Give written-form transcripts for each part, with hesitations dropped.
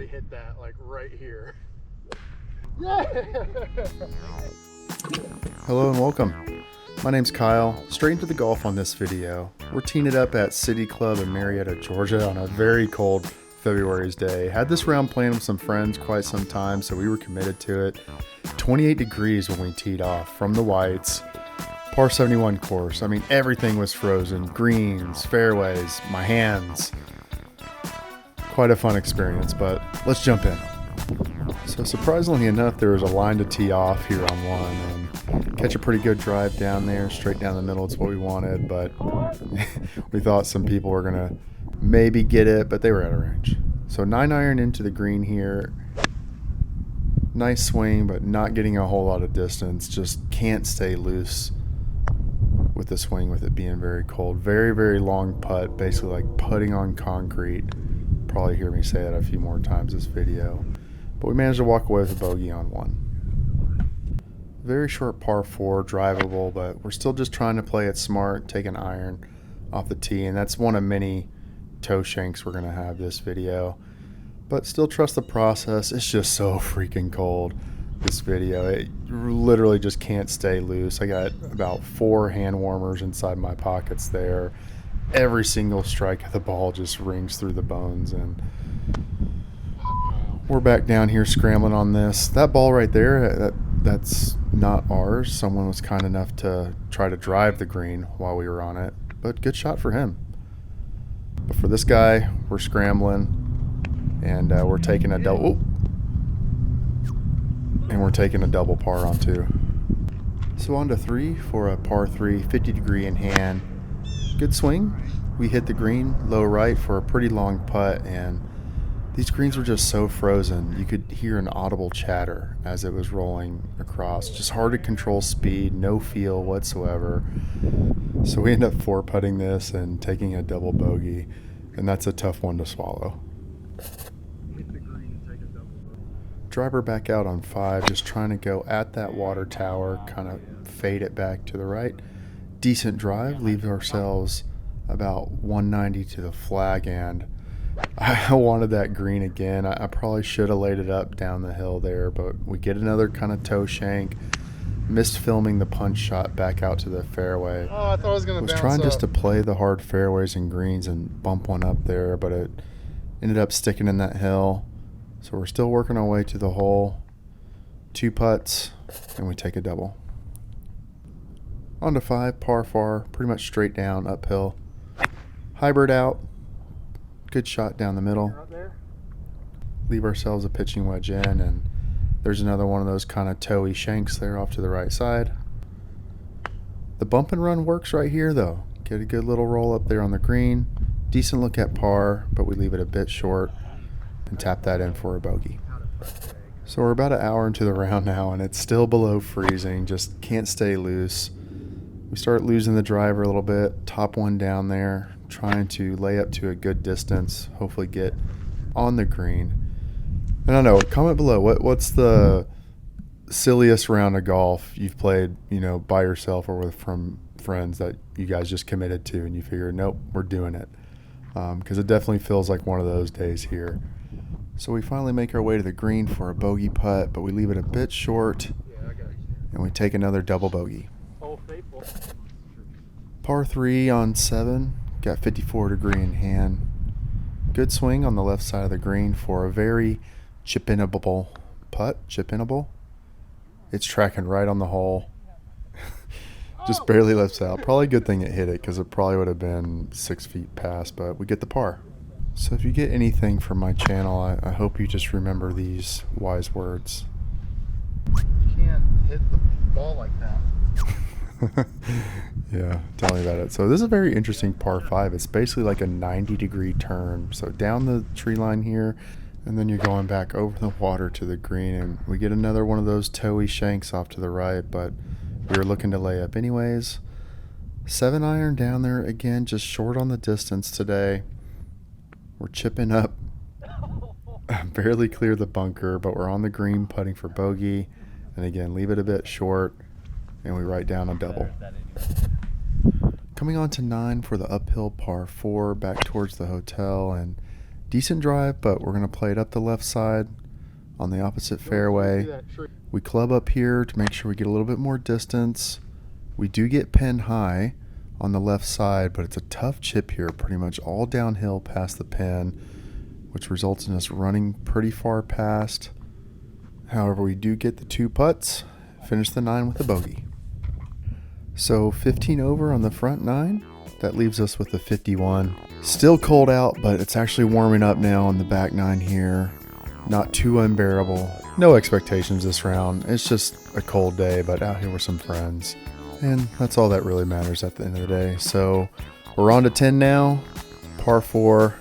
literally hit that like right here. Yeah. Hello and welcome. My name's Kyle. Straight into the golf on this video. We're teeing it up at City Club in Marietta, Georgia on a very cold February's day. Had this round planned with some friends quite some time, so we were committed to it. 28 degrees when we teed off from the whites. Par 71 course. I mean, everything was frozen. Greens, fairways, my hands. Quite a fun experience, but let's jump in. So surprisingly enough, there was a line to tee off here on one and catch a pretty good drive down there, straight down the middle. It's what we wanted, but we thought some people were gonna maybe get it, but they were out of range. So 9-iron into the green here. Nice swing, but not getting a whole lot of distance. Just can't stay loose with the swing with it being very cold. Very, very long putt, basically like putting on concrete. Probably hear me say that a few more times this video. But we managed to walk away with a bogey on one. Very short par 4, drivable, but we're still just trying to play it smart, take an iron off the tee, and that's one of many toe shanks we're going to have this video. But still trust the process. It's just so freaking cold, this video. It literally just can't stay loose. I got about 4 hand warmers inside my pockets there. Every single strike of the ball just rings through the bones, and we're back down here scrambling on this. That ball right there, that's not ours. Someone was kind enough to try to drive the green while we were on it, but good shot for him. But for this guy, we're scrambling, and we're taking a double. Oh, and we're taking a double par on 2. So on to 3 for a par 3, 50 degree in hand. Good swing. We hit the green low right for a pretty long putt, and these greens were just so frozen. You could hear an audible chatter as it was rolling across. Just hard to control speed, no feel whatsoever. So we end up 4-putting this and taking a double bogey, and that's a tough one to swallow. Driver back out on 5, just trying to go at that water tower, kind of fade it back to the right. Decent drive, leave ourselves about 190 to the flag, and I wanted that green again. I probably should have laid it up down the hill there, but we get another kind of toe shank. Missed filming the punch shot back out to the fairway. Oh, I thought I was going to bounce up. Was trying just to play the hard fairways and greens and bump one up there, but it ended up sticking in that hill. So we're still working our way to the hole. 2 putts, and we take a double. On to 5, par 4, pretty much straight down, uphill. Hybrid out. Good shot down the middle. Leave ourselves a pitching wedge in, and there's another one of those kind of toey shanks there off to the right side. The bump and run works right here though. Get a good little roll up there on the green. Decent look at par, but we leave it a bit short and tap that in for a bogey. So we're about an hour into the round now, and it's still below freezing. Just can't stay loose. We start losing the driver a little bit. Top one down there, trying to lay up to a good distance, hopefully get on the green. And I don't know, comment below, what's the silliest round of golf you've played, by yourself or with from friends that you guys just committed to and you figure, nope, we're doing it. Because it definitely feels like one of those days here. So we finally make our way to the green for a bogey putt, but we leave it a bit short, and we take another double bogey. Par 3 on 7, got 54 degree in hand. Good swing on the left side of the green for a very chip-inable putt. Chip-inable? It's tracking right on the hole. Just barely lifts out. Probably a good thing it hit it, because it probably would have been 6 feet past, but we get the par. So if you get anything from my channel, I hope you just remember these wise words. You can't hit the ball like that. Yeah, tell me about it. So this is a very interesting par 5. It's basically like a 90-degree turn. So down the tree line here, and then you're going back over the water to the green, and we get another one of those toey shanks off to the right, but we were looking to lay up anyways. 7-iron down there again, just short on the distance today. We're chipping up. Barely clear the bunker, but we're on the green putting for bogey. And again, leave it a bit short, and we write down a double. Coming on to 9 for the uphill par 4 back towards the hotel, and Decent drive, but we're going to play it up the left side on the opposite fairway. We club up here to make sure we get a little bit more distance. We do get pin high on the left side, but it's a tough chip here, pretty much all downhill past the pin, which results in us running pretty far past. However, we do get the 2 putts, finish the 9 with a bogey. So 15 over on the front 9. That leaves us with a 51. Still cold out, but it's actually warming up now on the back 9 here. Not too unbearable. No expectations this round. It's just a cold day, but out here with some friends. And that's all that really matters at the end of the day. So we're on to 10 now. Par 4.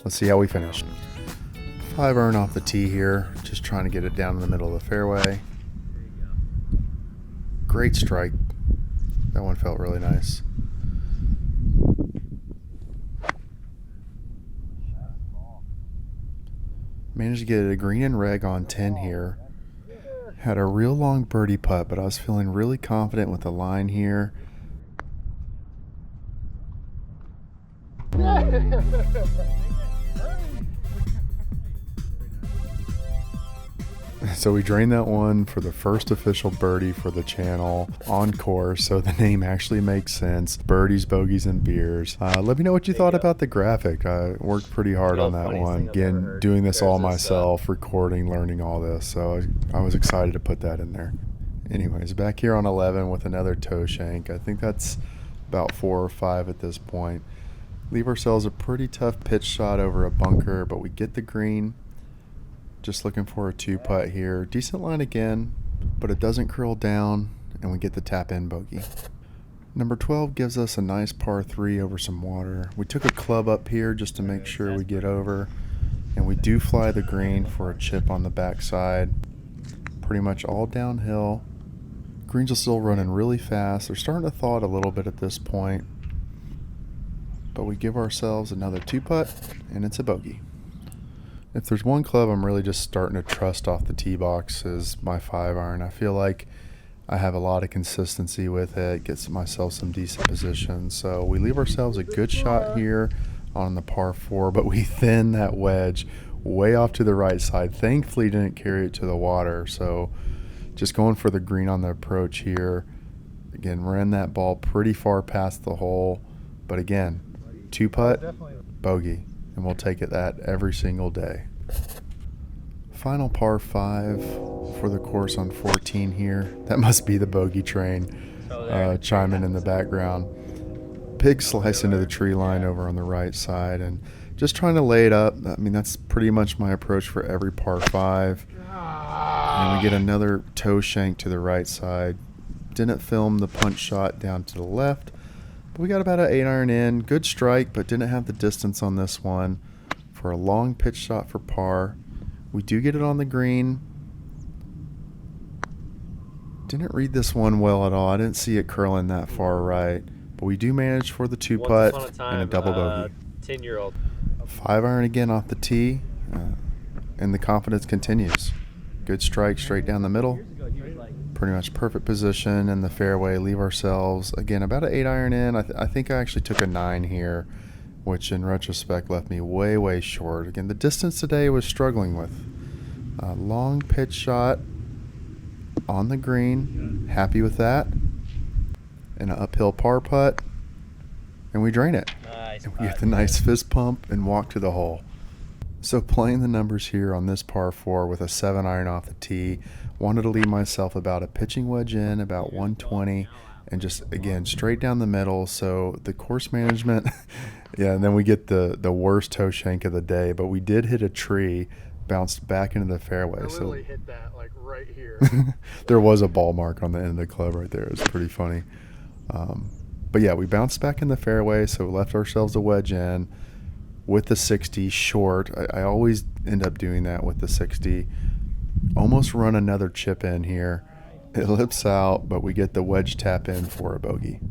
Let's see how we finish. 5 iron off the tee here. Just trying to get it down in the middle of the fairway. Great strike. That one felt really nice. Managed to get a green and reg on 10 here. Had a real long birdie putt, but I was feeling really confident with the line here. So we drained that one for the first official birdie for the channel on course, so the name actually makes sense. Birdies, bogeys, and beers. Let me know what you thought about the graphic. I worked pretty hard on that one. Again, doing this all myself, recording, learning all this, so I was excited to put that in there. Anyways, back here on 11 with another toe shank. I think that's about 4 or 5 at this point. Leave ourselves a pretty tough pitch shot over a bunker, but we get the green. Just looking for a 2 putt here. Decent line again, but it doesn't curl down, and we get the tap in bogey. Number 12 gives us a nice par 3 over some water. We took a club up here just to make sure we get over, and we do fly the green for a chip on the backside. Pretty much all downhill. Greens are still running really fast. They're starting to thaw it a little bit at this point, but we give ourselves another 2 putt, and it's a bogey. If there's one club I'm really just starting to trust off the tee box is my 5 iron. I feel like I have a lot of consistency with it, gets myself some decent positions. So we leave ourselves a good shot here on the par 4, but we thin that wedge way off to the right side. Thankfully didn't carry it to the water, so just going for the green on the approach here. Again, ran that ball pretty far past the hole, but again, 2 putt, bogey. And we'll take it that every single day. Final par 5 for the course on 14 here. That must be the bogey train chiming in the background. Big slice into the tree line over on the right side, and just trying to lay it up. I mean, that's pretty much my approach for every par 5. And we get another toe shank to the right side. Didn't film the punch shot down to the left. We got about an 8 iron in. Good strike, but didn't have the distance on this one for a long pitch shot for par. We do get it on the green. Didn't read this one well at all. I didn't see it curling that far right, but we do manage for the 2 putt and a double bogey. 10-year-old. 5 iron again off the tee, and the confidence continues. Good strike straight down the middle. Pretty much perfect position in the fairway. Leave ourselves, again, about an 8 iron in. I think I actually took a 9 here, which in retrospect left me way, way short. Again, the distance today was struggling with. A long pitch shot on the green. Happy with that. And an uphill par putt. And we drain it. Nice. And we get the nice fist pump and walk to the hole. So playing the numbers here on this par 4 with a 7 iron off the tee. Wanted to leave myself about a pitching wedge in, about 120, and just, again, straight down the middle. So the course management, yeah, and then we get the worst toe shank of the day. But we did hit a tree, bounced back into the fairway. I literally hit that, like, right here. There was a ball mark on the end of the club right there. It was pretty funny. But, yeah, we bounced back in the fairway, so we left ourselves a wedge in with the 60 short. I always end up doing that with the 60. Almost run another chip in here. It lips out, but we get the wedge tap in for a bogey.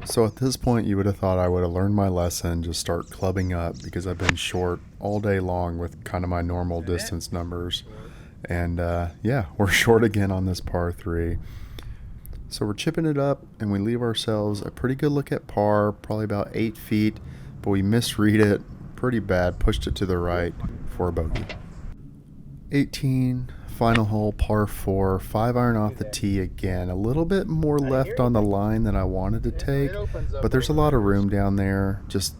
So at this point, you would have thought I would have learned my lesson, just start clubbing up, because I've been short all day long with kind of my normal distance numbers. And yeah, we're short again on this par 3. So we're chipping it up, and we leave ourselves a pretty good look at par, probably about 8 feet, but we misread it. pretty bad. Pushed it to the right for a bogey. 18, final hole, par 4, 5-iron off the tee again. A little bit more left on the line than I wanted to take, but there's a lot of room down there. Just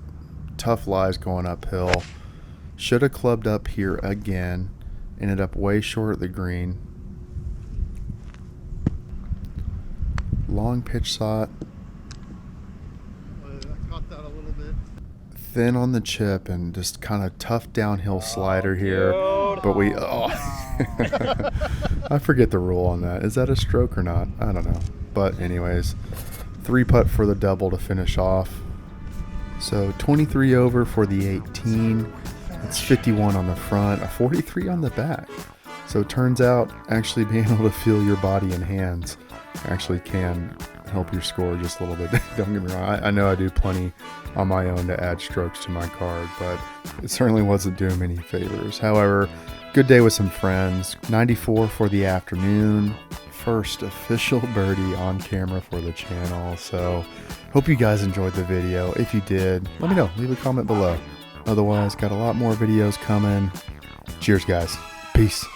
tough lies going uphill. Should have clubbed up here again. Ended up way short of the green. Long pitch shot. I caught that a little bit. Thin on the chip and just kind of tough downhill slider here. But we, I forget the rule on that. Is that a stroke or not? I don't know. But anyways, 3-putt for the double to finish off. So 23 over for the 18. It's 51 on the front, a 43 on the back. So it turns out actually being able to feel your body and hands actually can help your score just a little bit. Don't get me wrong. I know I do plenty on my own to add strokes to my card, but it certainly wasn't doing me any favors. However, good day with some friends. 94 for the afternoon. First official birdie on camera for the channel. So hope you guys enjoyed the video. If you did, let me know. Leave a comment below. Otherwise, got a lot more videos coming. Cheers, guys. Peace.